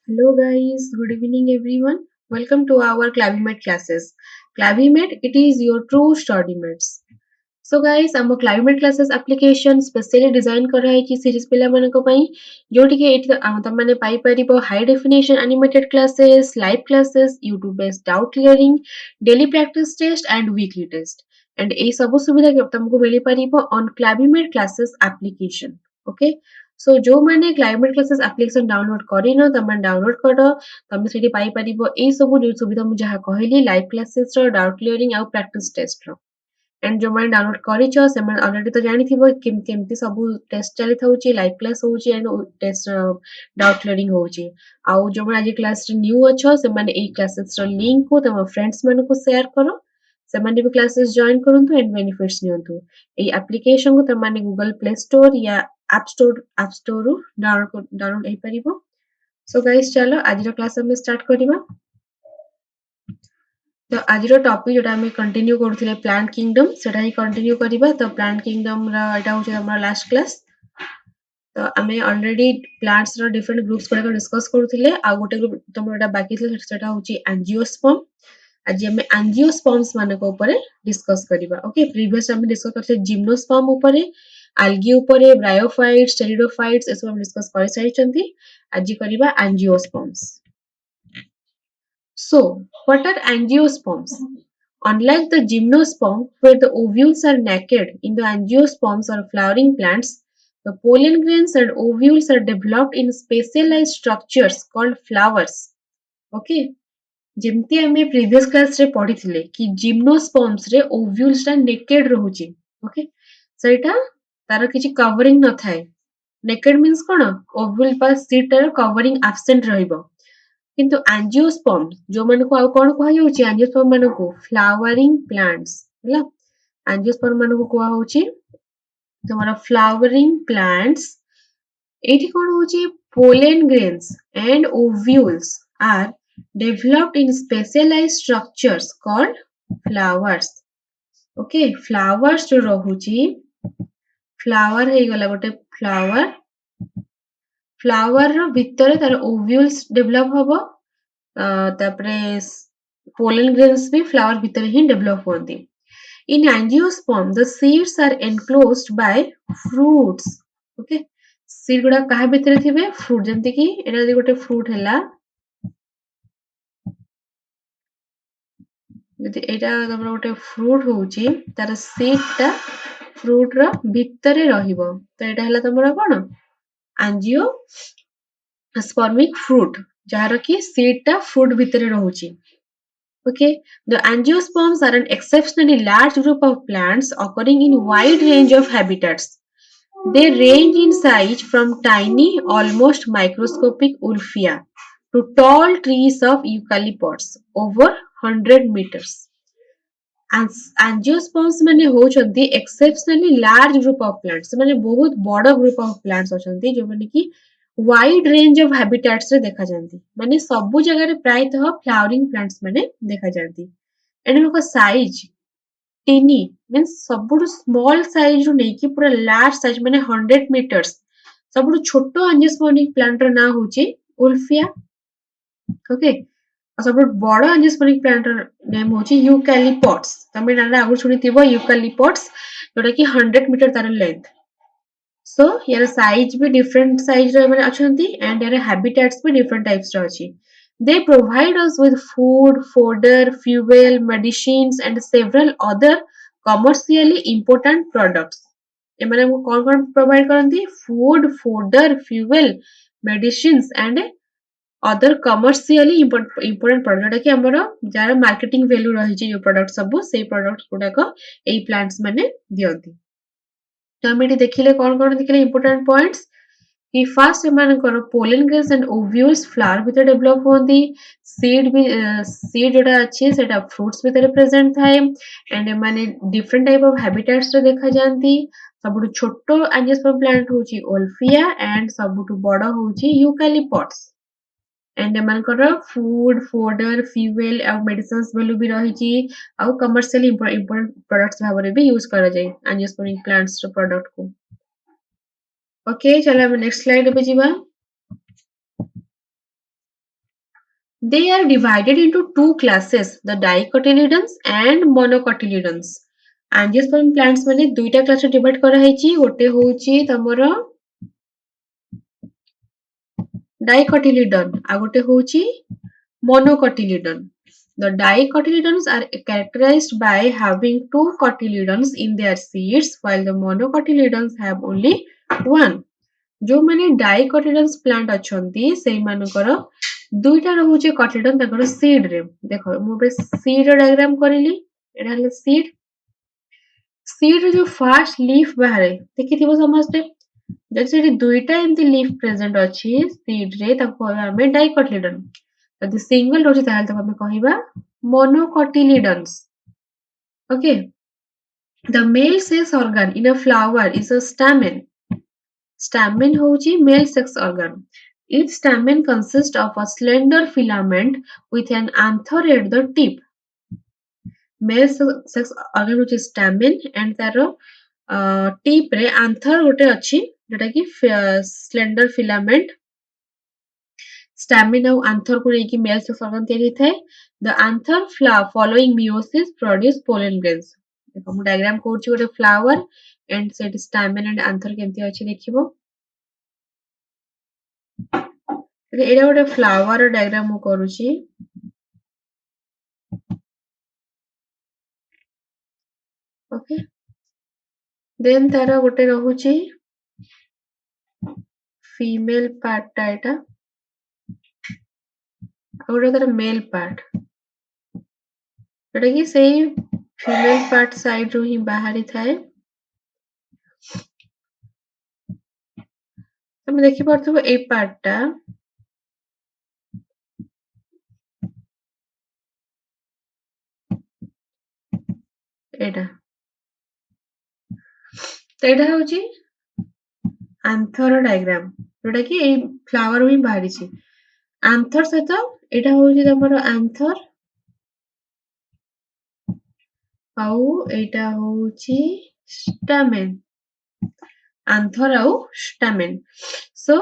Hello guys, good evening everyone. Welcome to our Clavimate classes. Clavimate, it is your true study mates. So guys, ଆମ Clavimate classes application specially design କରାହେଇଛି series ପିଲାମାନଙ୍କ ପାଇଁ ଯୋଉଠିକି ଏଠି ତମମାନେ ପାଇପାରିବ high definition animated classes, live classes, YouTube based doubt clearing, daily practice test and weekly test. And ଏଇ ସବୁ ସୁବିଧା ତମକୁ ମିଳିପାରିବ on Clavimate classes application. Okay? So ଯୋଉମାନେ Clavimate classes application download କରିନ ତମମାନେ download କର ତମେ ସେଠି ପାଇପାରିବ ଏଇ ସବୁ ଯୋଉ ସୁବିଧା ମୁଁ ଯାହା କହିଲି live classes ର doubt clearing ଆଉ practice test ର। एंड जो मैंने डाउनलोड କରିଛ ସେମାନେ ଅଲରେଡି ତ ଜାଣିଥିବ କେମିତି ସବୁ ଟେଷ୍ଟ ଚାଲିଥାଉଛି ଲାଇଭ କ୍ଲାସ ହଉଛି ଏଣ୍ଡ ଟେଷ୍ଟ ଡାଉଟ କ୍ଲିୟରିଂ ହଉଛି ଆଉ ଯୋଉମାନେ ଆଜି କ୍ଲାସରେ ନ୍ୟୁ ଅଛ ସେମାନେ ଏଇ କ୍ଲାସେସର ଲିଙ୍କକୁ ତମ ଫ୍ରେଣ୍ଡସ୍ ମାନଙ୍କୁ ସେୟାର କର ସେମାନେ ବି କ୍ଲାसेस ଜଏନ୍ କରନ୍ତୁ ଏଣ୍ଡ ବେନିଫିଟ୍ସ ନିଅନ୍ତୁ ଏଇ ଆପ୍ଲିକେସନକୁ ତମମାନେ ଗୁଗଲ ପ୍ଲେ ଷ୍ଟୋର ୟା ଆପ୍ ଷ୍ଟୋରରୁ ଡାଉନଲୋଡ ହେଇପାରିବ ସୋ ଗାଇସ୍ ଚାଲ ଆଜିର କ୍ଲାସ ଆମେ ଷ୍ଟାର୍ଟ କରିବା ତ ଆଜିର ଟପିକ ଯୋଉଟା ଆମେ କଣ୍ଟିନ୍ୟୁ କରୁଥିଲେ ପ୍ଲାଣ୍ଟ କିଙ୍ଗଡମ ସେଟା ହିଁ କଣ୍ଟିନ୍ୟୁ କରିବା ତ ପ୍ଲାଣ୍ଟ କିଙ୍ଗଡମ ର ଏଟା ହଉଛି ଆମର ଲାଷ୍ଟ କ୍ଲାସ ତ ଆମେ ଅଲରେଡି ପ୍ଲାଣ୍ଟସ ର ଡିଫରେଣ୍ଟ ଗ୍ରୁପ୍ସ ଗୁଡାକ ଡିସ୍କସ କରୁଥିଲେ ଆଉ ଗୋଟେ ଗ୍ରୁପ ତମର ଏଟା ବାକି ଥିଲା ସେଟା ହଉଛି ଆଞ୍ଜିଓସ୍ପର୍ମ ଆଜି ଆମେ ଆଞ୍ଜିଓସ୍ପର୍ମସ ମାନଙ୍କ ଉପରେ ଡିସ୍କସ କରିବା ଓକେ ପ୍ରିଭିୟସ ଆମେ ଡିସ୍କସ କରିଥିଲେ ଜିମ୍ନୋସ୍ପର୍ମ ଉପରେ ଆଲଗି ଉପରେ ବ୍ରାୟୋଫାଇଟ୍ସ ଷ୍ଟେରିଡୋଫାଇଟ୍ସ ଏସବୁ ଆମେ ଡିସ୍କସ କରିସାରିଛନ୍ତି ଆଜି କରିବା ଆଞ୍ଜିଓସ୍ପର୍ମସ So, what are angiosperms? Unlike the gymnosperm, where the ovules are naked, in the angiosperms or flowering plants, the pollen grains and ovules are developed in specialized structures called flowers. Okay? ଯେମିତି ଆମେ previous କ୍ଲାସରେ ପଢିଥିଲେ କି ଜିମ୍ନୋସ୍ପର୍ମସରେ ଓଭ୍ୟୁଲ୍ସଟା naked ରହୁଛି okay ସେଇଟା ତାର କିଛି covering ନଥାଏ ନେକେଡ ମିନ୍ସ କଣ ଓଭ୍ୟୁଲ ବା ସିଡ୍ଟାର କଭରିଂ ଆବସେଣ୍ଟ ରହିବ କିନ୍ତୁ ଆଞ୍ଜିଓସ୍ପର୍ମ ଯୋଉମାନଙ୍କୁ ଆଉ କଣ କୁହାଯାଉଛି ଆଞ୍ଜିଓସ୍ପର୍ମ ମାନଙ୍କୁ ଫ୍ଲାୱାରିଂ ପ୍ଲାଣ୍ଟସ୍ ହେଲା ଆଞ୍ଜିଓସ୍ପର୍ମ ମାନଙ୍କୁ କୁହାହଉଛି ତମର ଫ୍ଲାୱରିଂ ପ୍ଲାଣ୍ଟସ୍ ଏଇଠି କଣ ହଉଛି pollen grains and ovules are developed in specialized structures called flowers okay flowers जो ରହୁଛି flower ହେଇଗଲା ଗୋଟେ flower flower ର ଭିତରେ ତାର ovules develop ହବ ତାପରେ pollen grains ବି flower ଭିତରେ ହିଁ develop ହୁଅନ୍ତି in angiosperm the seeds are enclosed by fruits okay seed गुड़ा କାହା ଭିତରେ ଥିବେ fruit ଯେମିତି କି ଏଟା ଯଦି ଗୋଟେ fruit ହେଲା ଯଦି ଏଇଟା ତମର ଗୋଟେ fruit ହଉଛି ତାର seed ଟା fruit ର ଭିତରେ ରହିବ ତ ଏଇଟା ହେଲା ତମର କଣ angiospermic fruit ଯାହାର କି seed ଟା fruit ଭିତରେ ରହୁଛି Okay, the angiosperms are an exceptionally large group of plants occurring in wide range of habitats. They range in size from tiny, almost microscopic ulfia to tall trees of eucalyptus over 100 meters. Angiosperms ମାନେ ହଉଛନ୍ତି exceptionally large group of plants. ସେମାନେ ବହୁତ ବଡ଼ group of plants ଅଛନ୍ତି ଯୋଉମାନେ କି wide range of habitats ରେ ଦେଖାଯାନ୍ତି ମାନେ ସବୁ ଜାଗାରେ ପ୍ରାୟତଃ flowering plants ମାନେ ଦେଖାଯାନ୍ତି ଏମାନଙ୍କ ସାଇଜ ଟିନି ମିନ୍ସ ସବୁଠୁ ସ୍ମଲ୍ ସାଇଜ ରୁ ନେଇକି ପୁରା ଲାର୍ଜ ସାଇଜ ମାନେ 100 ମିଟର୍ସ ସବୁଠୁ ଛୋଟ ଆଞ୍ଜିଓସ୍ପର୍ମିକ ପ୍ଲାଣ୍ଟର ନାଁ ହଉଛି ଉଲଫିଆ ଓକେ ଆଉ ସବୁଠୁ ବଡ଼ ଆଞ୍ଜିଓସ୍ପର୍ମିକ ପ୍ଲାଣ୍ଟର ନେମ୍ ହଉଛି ୟୁକାଲିପଟ୍ସ ତମେ ନାଁ ଆଗରୁ ଶୁଣିଥିବ ୟୁକାଲିପଟ୍ସ ଯୋଉଟା କି 100 ମିଟର ତାର ଲେନ୍ଥ So, यार size भी different size ର ମାନେ ଅଛନ୍ତି and यार habitats ବି different types ର ଅଛି. They provide us with food, fodder, fuel, medicines and several other commercially important products. ଏମାନେ ଆମକୁ କଣ କଣ provide କରନ୍ତି? Food, fodder, fuel, medicines and other commercially important product ଯୋଉଟା କି ଆମର ଯାହାର marketing value ରହିଛି ଯୋଉ product ସବୁ ସେଇ product ଗୁଡାକ ଏଇ plants ମାନେ ଦିଅନ୍ତି. ତ ଆମେ ଏଠି ଦେଖିଲେ କଣ ଦେଖିଲେ important points कि first ଏମାନଙ୍କର pollen grains and ovules flower ଭିତରେ develop ହୁଅନ୍ତି seed ଯୋଉଟା ଅଛି ସେଟା fruits ଭିତରେ present ଥାଏ and ଏମାନେ different type of habitats ରେ ଦେଖାଯାନ୍ତି ସବୁଠୁ ଛୋଟ angiosperm plant ହଉଛି olfia and ସବୁଠୁ ବଡ଼ ହଉଛି eucalyptus and ଏମାନଙ୍କର food, fodder, fuel ଆଉ medicines value ବି ରହିଛି ଆଉ commercially important products ଭାବରେ ବି use କରାଯାଏ angiospermic plants ର product କୁ ओके चलो ଆମେ next slide पे ଯିବା They are divided into two classes, the dicotyledons and monocotyledons. Angiosperm plants माने दुईटा क्लास डिवाइड करा हैची गोटे होची तमरो डाइकोटिलिडन आ गोटे होची monocotyledon. The dicotyledons are characterized by having two cotyledons in their seeds while the monocotyledons have only one. जो माने dicotyledons plant अछंती सेई मानकर दुईटा रहुचे कटिलेडन ताकर सीड रे देखो मु बे सीड डायग्राम करिली एटा हले सीड रे जो फर्स्ट लीफ बाहरे देखिथिबो समझते जदि सेठी दुईटा एमती लीफ प्रेजेंट अछि सीड रे ताको हमें डाइकोटिलेडन जदि सिंगल रहुचे ताहाले ताको हमें कहिबा monocotyledons okay the male sex organ in a flower is a stamen. Stamen होची male sex organ. Each stamen consists of a slender filament with an anther at the tip. Male sex organ होची stamen and taro tip रे anther गोटे अछि जोटा कि slender filament. Stamen और anther को लेकी male sex organ तैयारी थाए. The anther following meiosis produce pollen grains. देखो मु डायग्राम कोरची गोटे flower and set stamen and anther केमती अछि देखिबो. एटा गोटे फ्लावर डायग्राम मु करूची ओके देन तारा गोटे रहुची फीमेल पार्ट टा एटा गोटे तार मेल पार्ट एटा कि सेही फीमेल पार्ट साइड रो ही बाहरी थाए तमे देखि परथबो ए पार्ट टा एटा तो एटा होची आंथर डायग्राम जोटा कि ए फ्लावर ही बाहरी छी आंथर सहित एटा होची तमरो आंथर आउ एटा होची स्टामेन आंथर आउ stamen so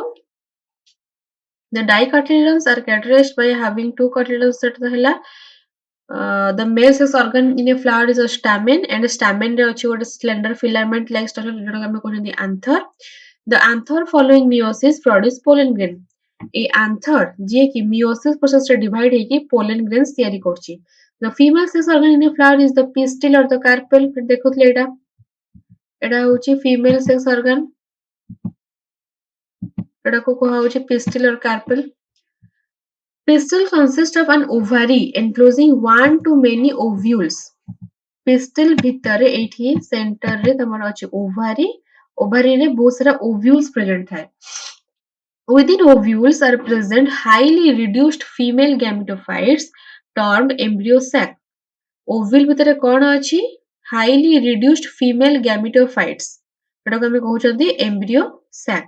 the dicotyledons are characterized by having two cotyledons set hela the male sex organ in a flower is a stamen and a stamen re achi gote slender filament like structure jota ame kohandi anther the anther following meiosis produce pollen grain a anther je ki meiosis process re divide heki pollen grains tiyari korchi the female sex organ in a flower is the pistil or the carpel dekhutle eta hochi female sex organ eta ko koha hochi pistil or carpel. Pistil consists of an ovary enclosing one to many ovules. Pistil भितर एठी centre रे तमर अछि ovary ovary रे बहुत सारा ovules present थाए within ovules are present highly reduced female gametophytes termed embryo sac ovule भितर कोन अछि highly reduced female gametophytes एटा को हम कहउछथि embryo sac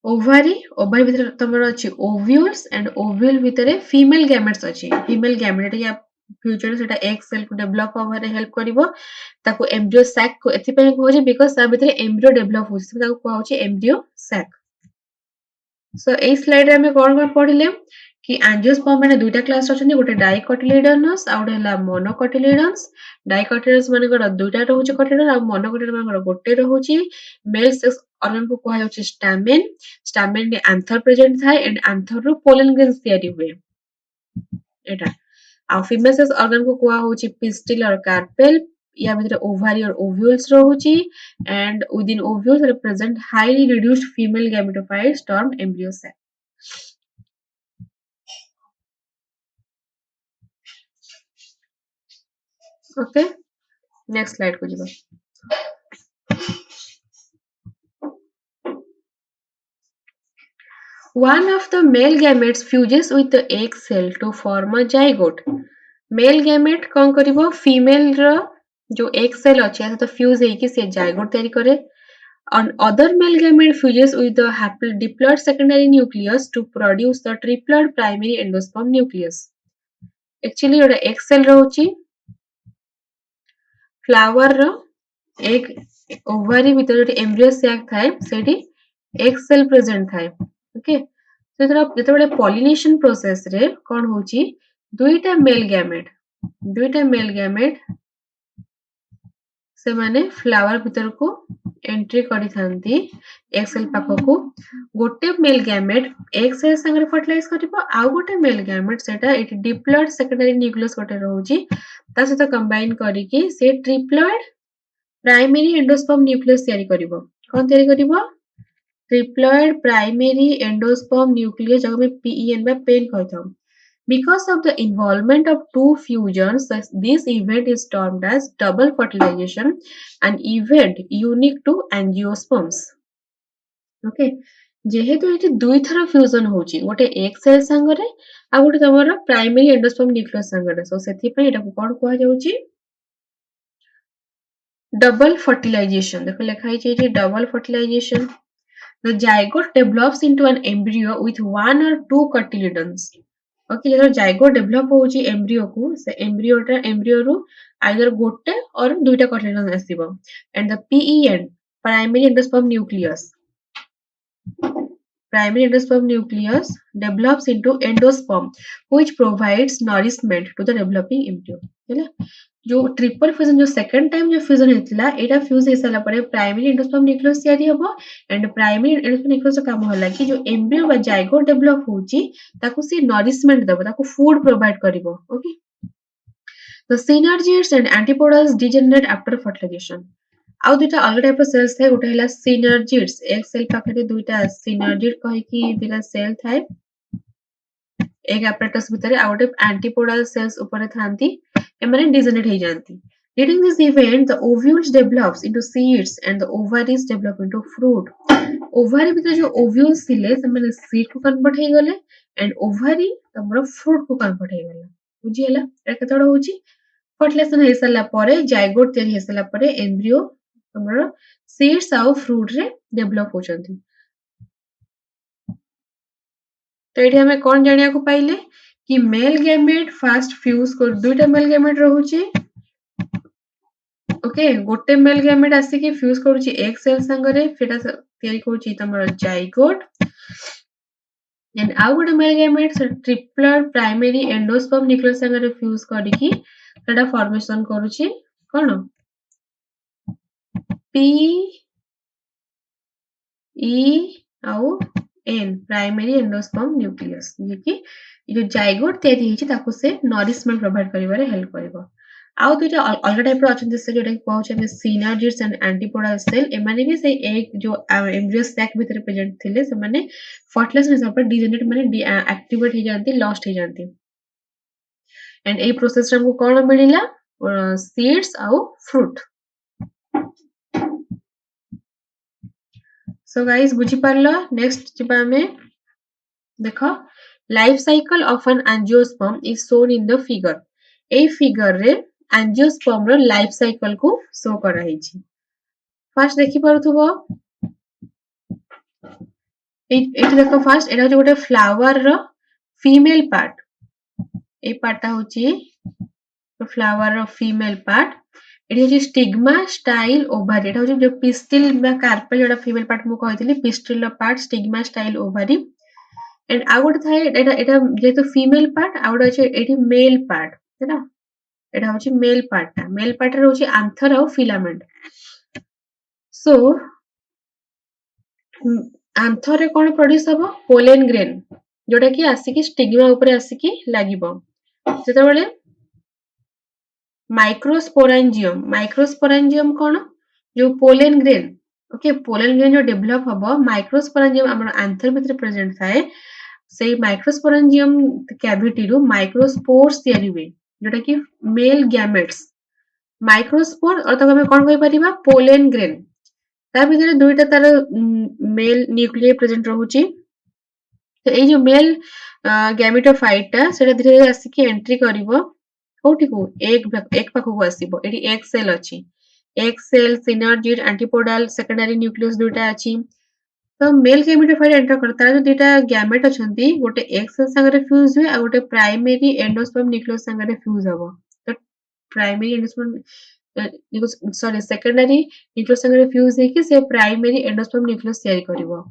ovary भितर तमर अछि ovules and ovule भितर female gametes अछि female gamete या फ्यूचर सेटा egg cell को डेवलप होबा रे हेल्प करिवो ताको embryo sac को एथि पय कहउछि बिकॉज़ ता भितर embryo डेवलप होछि ताको कहउछि embryo sac सो ए स्लाइड रे हमें कोन कोन पढिले कि एंजियोस्पर्म माने दुईटा क्लास अछन्ती गोटे डाइकोटिलेडोनस आ गोटे हला मोनोकोटिलेडन्स डाइकोटिलेडन्स मानकर दुईटा रहउछि कोटिलेडन आ मोनोकोटिलेडन मानकर गोटे रहउछि मेल सेक्स ऑर्गन को कहै होछि स्टामेन स्टामेन रे एंथर प्रेजेंट थाए एंड एंथर रो पोलन ग्रेन्स तयारी हुए एटा आ फीमेल सेक्स ऑर्गन को कहै होछि पिस्टिल और कार्पेल या भितर ओवारी और ovules रहउछि and within ovules are present highly reduced female gametophytes termed embryo sac. Okay, next slide को ଯିବା one of the male gametes fuses with the egg cell to form a zygote. Male gamete कौन करिवो female रो जो egg cell अछि तो fuse हेकी से zygote तयारी करे and other male gamete fuses with the diploid secondary nucleus to produce the triploid primary endosperm nucleus. Actually एउटा egg cell रहउछि flower रो एक ovary भितर जो embryo sac थाए सेठी egg cell present थाए okay ଯେତେବେଳେ ପଲିନେସନ ପ୍ରୋସେସ ରେ କଣ ହଉଛି, ଦୁଇଟା ମେଲ ଗ୍ୟାମେଟ ସେମାନେ ଫ୍ଲାୱାର ଭିତରକୁ ଏଣ୍ଟ୍ରି କରିଥାନ୍ତି ଏଗ୍ ସେଲ୍ ପାଖକୁ। ଗୋଟେ ମେଲ୍ ଗ୍ୟାମେଟ୍ ଏଗ୍ ସେଲ୍ ସାଙ୍ଗରେ ଫର୍ଟିଲାଇଜ କରିବ, ଆଉ ଗୋଟେ ମେଲ୍ ଗ୍ୟାମେଟ୍ ସେଟା ଏଠି ଡିପ୍ଲଏଡ୍ ସେକେଣ୍ଡାରୀ ନ୍ୟୁକ୍ଲିୟସ୍ ଗୋଟେ ରହୁଛି ତା ସହିତ କମ୍ବାଇନ୍ କରିକି ସେ ଟ୍ରିପ୍ଲଏଡ୍ ପ୍ରାଇମେରୀ ଏଣ୍ଡୋସ୍ପର୍ମ ନ୍ୟୁକ୍ଲିୟସ୍ ତିଆରି କରିବ। କଣ ତିଆରି କରିବ? ट्रिप्लॉइड प्राइमरी एंडोस्पर्म न्यूक्लियस जहाँ में PEN ବା pen कहଥାଉ। Because of the involvement of two fusions, this event is termed as double fertilization, an event unique to angiosperms. Okay, ଯେହେତୁ ଏଠି ଦୁଇଥର ଫ୍ୟୁଜନ ହଉଛି, ଗୋଟେ ଏଗ୍ ସେଲ୍ ସାଙ୍ଗରେ ଆଉ ଗୋଟେ ତମର ପ୍ରାଇମେରୀ ଏଣ୍ଡୋସ୍ପର୍ମ ନ୍ୟୁକ୍ଲିୟସ୍ ସାଙ୍ଗରେ, ସୋ ସେଥିପାଇଁ ଏଟାକୁ କଣ କୁହାଯାଉଛି? Double fertilisation. ଦେଖ ଲେଖା ହେଇଛି ଏଠି double fertilisation. The zygote develops into an embryo with one or two cotyledons. Okay, ଯେତେବେଳେ zygote develop ହଉଛି embryo କୁ, ସେ embryo ରୁ either ଗୋଟେ or ଦୁଇଟା cotyledon ଆସିବ। And the PEN, primary endosperm nucleus develops into endosperm which provides nourishment to the developing embryo. ହେଲା, जो ट्रिपल फ्यूजन जो सेकंड टाइम जो फ्यूजन होता है फ्यूज हो सारा प्राइमरी एंडोस्पर्म न्यूक्लियस तैयारी हम एंड प्राइमरी एंडोस्पर्म न्यूक्लियस काम है कि जो एम्ब्रियो बा जाइगोट डेवलप होची ताको सी नरिशमेंट देबो, ताको फूड प्रोवाइड करिवो। Okay, the synergids and antipodals degenerate after fertilization. आउ दुटा अलग टाइप ऑफ सेल्स थाए, गोटे हला सिनर्जिड्स, एक सेल पाखरे दुटा सिनर्जिड कहि कि दुटा सेल थाए एक apparatus भितर, आ गोटे एंटीपोडल सेल्स ऊपर थांती, एमाने डिजेनरेट हो जाती। During this event, the ovules develops into seeds and the ovaries develop into fruit. Ovary भितर जो ओव्यूल्स थिले सेमाने सीड को कन्वर्ट हे गले एंड ओभारी तमरो फ्रूट को कन्वर्ट हे गला। बुझी हला एटा केतडा होची? फर्टिलाइजेशन हे साला परे जाइगोट तयारी हे साला परे एम्ब्रियो तमरो सीड्स आउ फ्रूट रे डेवलप होचंती। तो ये हमें कौन जानिया को पाइले कि मेल गैमेट फास्ट फ्यूज कर दुईटा मेल गैमेट रहूची। ओके, गोटे मेल गैमेट आसिकी फ्यूज करूची एग सेल संगरे, सेटा तयारी करूची तमरो जाइगोट एंड आउ गोटे male gamete triploid primary endosperm nucleus संगरे फ्यूज करिकी सेटा फॉर्मेशन करूची कोन पी ई आउ एन प्राइमरी एंडोस्पर्म न्यूक्लियस, जे कि जो जाइगोट तयारी हिची ताको से नरिशमेंट प्रोवाइड करिवारे हेल्प करिवो। आउ दुईटा अलग टाइप रो अछन जैसे जोटा कहउछ हम सिनर्जिड्स एंड एंटीपोडल सेल, एमाने भी से एक जो एम्ब्रियो सैक भीतर प्रेजेंट थिले से माने फर्टिलाइजेशन हिसाब पर डिजेनरेट माने एक्टिवेट हो जाती, लॉस्ट हो जाती। एंड ए प्रोसेस रे हमको कोन मिलिला? सीड्स आउ फ्रूट। सो गाइस बुझी पारलो। नेक्स्ट जिबा हमें देखो life cycle of an angiosperm is shown in the figure. A figure रे एंजियोस्पर्म रो लाइफ साइकिल को शो करा हिची। फर्स्ट देखि पारुथबो एठी देखो, फर्स्ट एटा होची गोटे फ्लावर रो फीमेल पार्ट। ए पार्टटा होची फ्लावर रो फीमेल पार्ट। एठी होची स्टिग्मा स्टाइल ओवरी, एटा होची जो पिस्टिल बा कार्पेल जोटा फीमेल पार्ट मु कहितली पिस्टिल रो part stigma style ovary. And आ गोटे थाए एटा जेहेतु फीमेल पार्ट, आ गोटे अछि एठी मेल पार्ट, हैना एटा होची मेल पार्टटा। मेल पार्ट रे होची आंथर और फिलामेंट। सो आंथर रे कोन प्रोड्यूस हबो? पोलेन ग्रेन, जोटा कि आसिकी स्टिग्मा ऊपर आसिकी लागिबो। जेतेबेले माइक्रोस्पोरेंजियम कोन? जो pollen grain, okay pollen grain जो डेवलप हबो, माइक्रोस्पोरेंजियम हमर आंथर भीतर प्रेजेंट थाए, से माइक्रोस्पोरेंजियम कैविटी रू माइक्रोस्पोर्स तयारी हुए, जोटा कि मेल गैमेट्स। माइक्रोस्पोर और तक हमें कोन कहि परिबा? Pollen grain. ता भीतर दुईटा तार मेल न्यूक्लियर प्रेजेंट रहूची। तो ए जो मेल गैमेटोफाइटा सेटा धीरे धीरे आसिकी एंट्री करिवो कोठी को एक पाखକୁ आसीबो। एठी एक सेल अछि, एक cell synergid antipodal secondary nucleus दुईटा अछि। तो मेल गैमेटोफाइट एंटर करता है, जो दुईटा गैमेट अछंती गोटे एक सेल संगरे फ्यूज हुए आ गोटे प्राइमरी एंडोस्पर्म न्यूक्लियस संगरे फ्यूज हबो। तो primary endosperm sorry secondary nucleus संगरे फ्यूज हे कि से प्राइमरी एंडोस्पर्म न्यूक्लियस तयारी करिवो।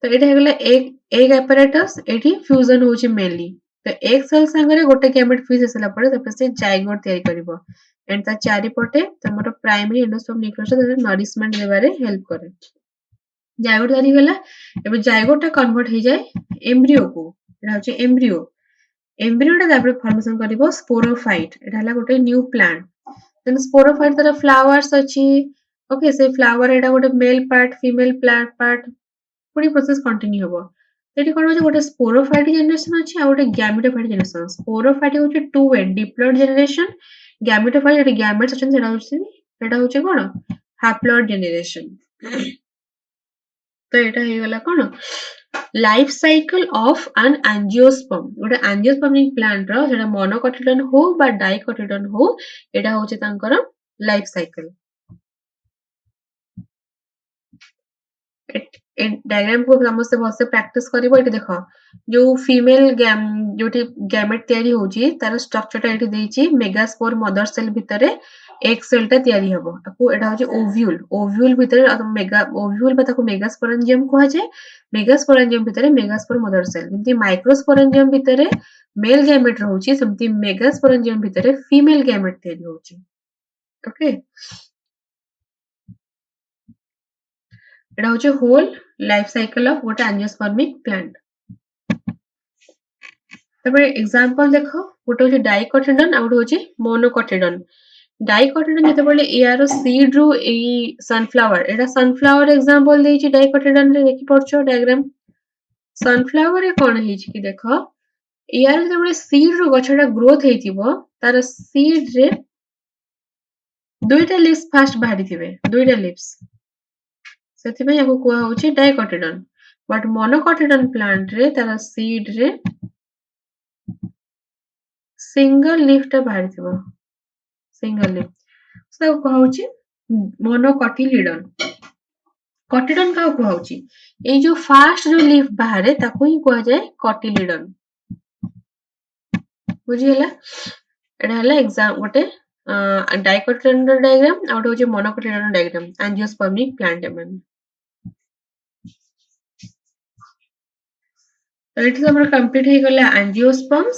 तो एटा हेगला एग apparatus एठी फ्यूजन होची मेनली तो एग सेल संगरे गोटे गैमेट फ्यूज हेसला परे तापर से जाइगोट तयारी करिवो एंड ता चारि पटे तमरो प्राइमरी एंडोस्पर्म न्यूक्लियस नरिशमेंट देबारे हेल्प करे जाइगोट तयारी गला एबे जाइगोट कन्वर्ट हो जाए एम्ब्रियो को एटा होची एम्ब्रियो एम्ब्रियो ता फॉर्मेशन करिवो स्पोरोफाइट एटा हला गोटे न्यू प्लांट देन स्पोरोफाइट तार फ्लावर्स अछि ओके से फ्लावर एटा गोटे male part female plant part पूरी प्रोसेस कंटिन्यू हबो सेठी कोन होचे गोटे स्पोरोफाइट जनरेशन अछि आ गोटे गैमेटोफाइट जनरेशन स्पोरोफाइट होचे टू वे डिप्लॉइड जनरेशन गैमेटोफाइट एटा गैमेट्स अछन सेटा होचे कोन हैप्लॉइड जनरेशन तो एटा हे गला कोन life cycle of an angiosperm गोटे एंजियोस्पर्मिक प्लांट रो जेटा मोनोकोटिलेडन हो बा डाइकोटिलेडन हो एटा होचे तांकर लाइफ साइकिल डायग्राम को समस्त भलसे प्रैक्टिस करिवो एठी देखो जो फीमेल जोटी गैमेट तयारी होची तार स्ट्रक्चर ता एठी देइची मेगास्पोर मदर सेल भितरे एक सेल ता तयारी हबो ताको एटा होची ओव्यूल भितरे मेगा ओव्यूल बा ताको मेगास्पोरेंजियम कहै छै मेगास्पोरेंजियम भितरे मेगास्पोर मदर सेल जेमति माइक्रोस्पोरेंजियम भितरे मेल गैमेट रहउची सेमति मेगास्पोरेंजियम भितरे फीमेल गैमेट तयारी होची ओके एटा होची होल लाइफ साइकिल ऑफ गोटे एंजियोस्पर्मिक प्लांट तबे एग्जांपल देखो गोटे होची डाइकोटिलेडन आ गोटे होची मोनोकोटिलेडन डाइकोटिलेडन जते बोले यार सीड रू ए सनफ्लावर एटा सनफ्लावर एग्जांपल देइची डाइकोटिलेडन रे देखि पड़छो डायग्राम सनफ्लावर रे कोन हेची कि देखो यार जते बोले सीड रू गछटा ग्रोथ हेतिबो तार सीड रे दुईटा लीव्स फास्ट बाहरी थिबे दुईटा लीव्स सेति में याको कुआ होची डाइकोटिलेडन बट मोनोकोटिलेडन प्लांट रे तार सीड रे सिंगल लीफ टा बाहरी थिबो सिंगल लीफ सो कहउची मोनोकोटिलिडन कोटिलिडन का कहउची ए जो फास्ट जो लीफ बाहरे ताको ही कहै जाय कोटिलिडन बुझी हला एटा हला एग्जाम गोटे डाइकोटिलिडन डायग्राम आ गोटे होची मोनोकोटिलिडन डायग्राम एंजियोस्पर्मिक प्लांट एमन तो एठी हमर कंप्लीट हे गला एंजियोस्पर्म्स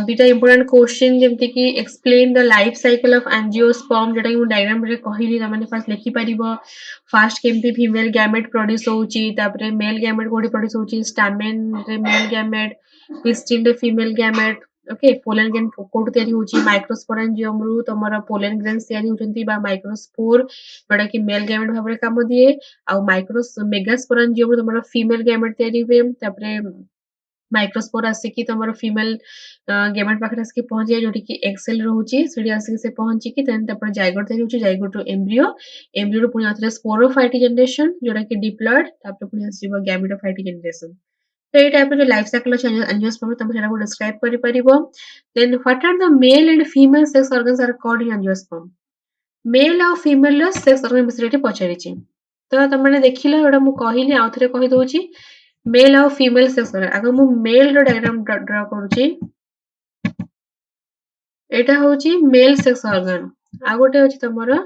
दुईटा इंपोर्टेंट क्वेश्चन जेमति कि explain the life cycle of angiosperm जेटा कि डायग्राम रे कहिली त माने फास्ट लिखि परिबो फास्ट केमति फीमेल गैमेट प्रोड्यूस होउची तापरे मेल गैमेट कोडी प्रोड्यूस होउची स्टैमेन रे मेल गैमेट पिस्टिल रे female gamete okay pollen grain कोड तयारी होउची माइक्रोस्पोरेंजियम रु तमरा पोलन ग्रेन्स तयारी होचंती बा माइक्रोस्पोर जोटा कि मेल गैमेट भाबरे काम दिए आ माइक्रोस मेगास्पोरेंजियम रु तमरा फीमेल गैमेट तयारी हुए तापरे माइक्रोस्पोर आसिकी तमरो फीमेल गैमेट पाखरे आसिकी पहुंच जाय जोटी कि एक्सेल रहउची सेडी आसिकी से पहुंची कि देन तपर जाइगोट तयारी होची जाइगोट रु एम्ब्रियो रु पुनी आथरे स्पोरोफाइट जनरेशन जोटा कि डिप्लॉइड तापर पुनी आसीबो गैमेटोफाइट जनरेशन तो ये टाइप जो लाइफ साइकिल अछि एंजियोस्पर्म तम सेटा को डिस्क्राइब करि परिबो then what are the male and female sex organs are called in angiosperm male और फीमेल रो सेक्स ऑर्गन बिषय पचारिछि तो तमने देखिलो एटा मु कहिली आउथरे कहि दोछि मेल और फीमेल सेक्स ऑर्गन अगर मु मेल रो डायग्राम ड्रा करूछि एटा होछि मेल सेक्स ऑर्गन आ गोटे होछि तमरो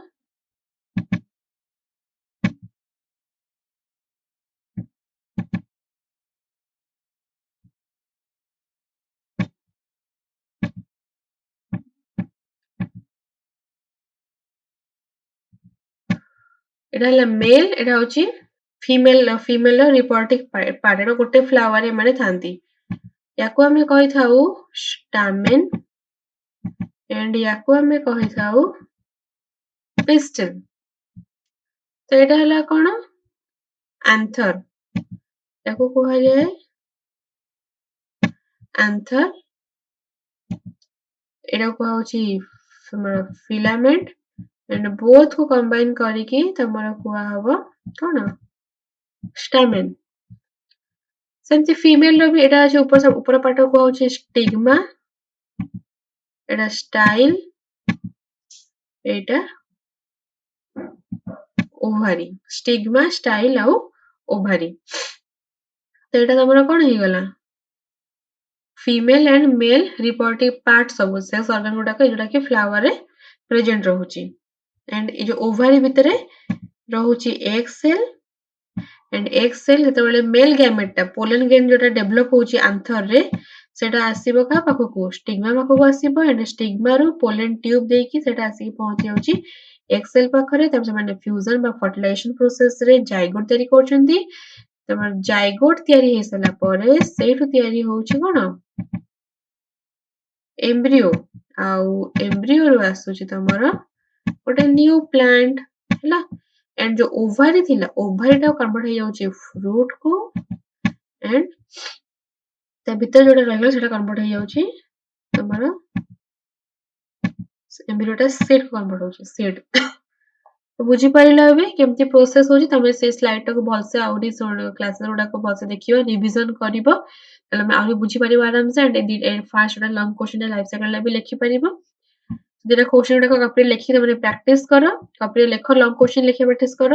एटा हला मेल एटा होछि फीमेल रिप्रोडक्टिव पार्ट एटा गोटे फ्लावर माने थांती याको हमें कहि थाउ स्टामेन एंड याको हमें कहि थाउ पिस्टल तो एटा हला कोन एंथर याको कहै जाय एंथर एटा को होछि फिलामेंट एंड बोथ को कंबाइन करिकी तमरा कुआ हबो कोन स्टामेन सेमति फीमेल रो भी एटा अछि ऊपर पार्ट को होछि स्टिग्मा एटा स्टाइल एटा ओवारी स्टिग्मा स्टाइल आ ओवारी तो एटा तमरा कोन हे गला female and male reproductive part सब सेक्स ऑर्गन गुडा के जोटा कि फ्लावर रे प्रेजेंट रहउची एंड ए जो ओवारी भितरे रहउची egg cell and egg cell जेतेबेले मेल गैमेटटा पोलन ग्रेन जोटा डेभलप होची आंथर रे सेटा आसीबो का पाखकू स्टिग्मा पाखकू आसीबो एंड स्टिग्मा रु पोलन ट्यूब देकी सेटा आसी पहुंची जाउची एग सेल पाखरे तब से फ्यूजन बा फर्टिलाइजेशन प्रोसेस रे जाइगोट तयारी करछंती तमर जाइगोट तयारी हे सला परे सेठु तयारी होउची कोन एम्ब्रियो आउ एम्ब्रियो रु आसुची तमर गोटे न्यू प्लांट हैला एंड जो ओवारी थिला ओवारी टा कन्वर्ट हो जाउची फ्रूट को एंड ता भीतर जोटा रहला सेटा कन्वर्ट हो जाउची तमर एम्ब्रियो टा सीड को कन्वर्ट होउची सीड तो बुझी पारिला ଏବେ କେମିତି ପ୍ରୋସେସ ହଉଛି ତମେ ସେ ସ୍ଲାଇଡ ଟାକୁ ଭଲସେ ଆହୁରି କ୍ଲାसेस ଗୁଡାକ ଭଲସେ ଦେଖିବ ରିଭିଜନ କରିବ ତାହେଲେ ଆମେ ଆହୁରି ବୁଝିପାରିବ ଆରାମସେ ଏଣ୍ଡ ଫାର୍ଷ୍ଟ ଗୋଟେ ଲଙ୍ଗ କ୍ୱେଶ୍ଚନ ଲାଇଫ ସାଇକେଲ ବି ଲେଖିପାରିବ ଦିଟା କ୍ୱେଶ୍ଚନ ଗୁଡାକ କପିରେ ଲେଖିକି ତମେ ପ୍ରାକ୍ଟିସ କର କପିରେ ଲେଖ ଲଙ୍ଗ କ୍ୱେଶ୍ଚନ ଲେଖିବା ପ୍ରାକ୍ଟିସ କର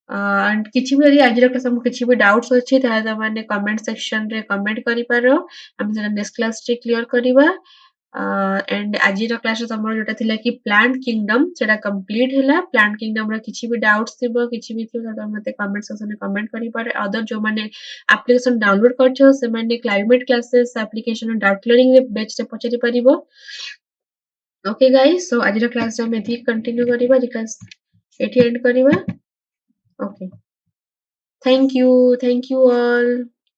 एंड किसी भी यदि आज क्लास में किसी भी डाउट्स अच्छी ताहे तमने कमेंट सेक्शन रे कमेंट करि पारो हम सेटा नेक्स्ट क्लास रे क्लियर करबा एंड आज क्लास तमर जोटा थिला कि प्लांट किंगडम सेटा कंप्लीट हैला प्लांट किंगडम रे किसी भी डाउट्स थिबो किसी भी थिबो त मते कमेंट सेक्शन में कमेंट करि पारे अदर जो माने एप्लीकेशन डाउनलोड करछो से माने climate classes application doubt clearing रे बेच से पचरि परिबो ओके गाइस सो आज क्लास हम एथि कंटिन्यू करबा बिकॉज़ एथि एंड करबा okay thank you all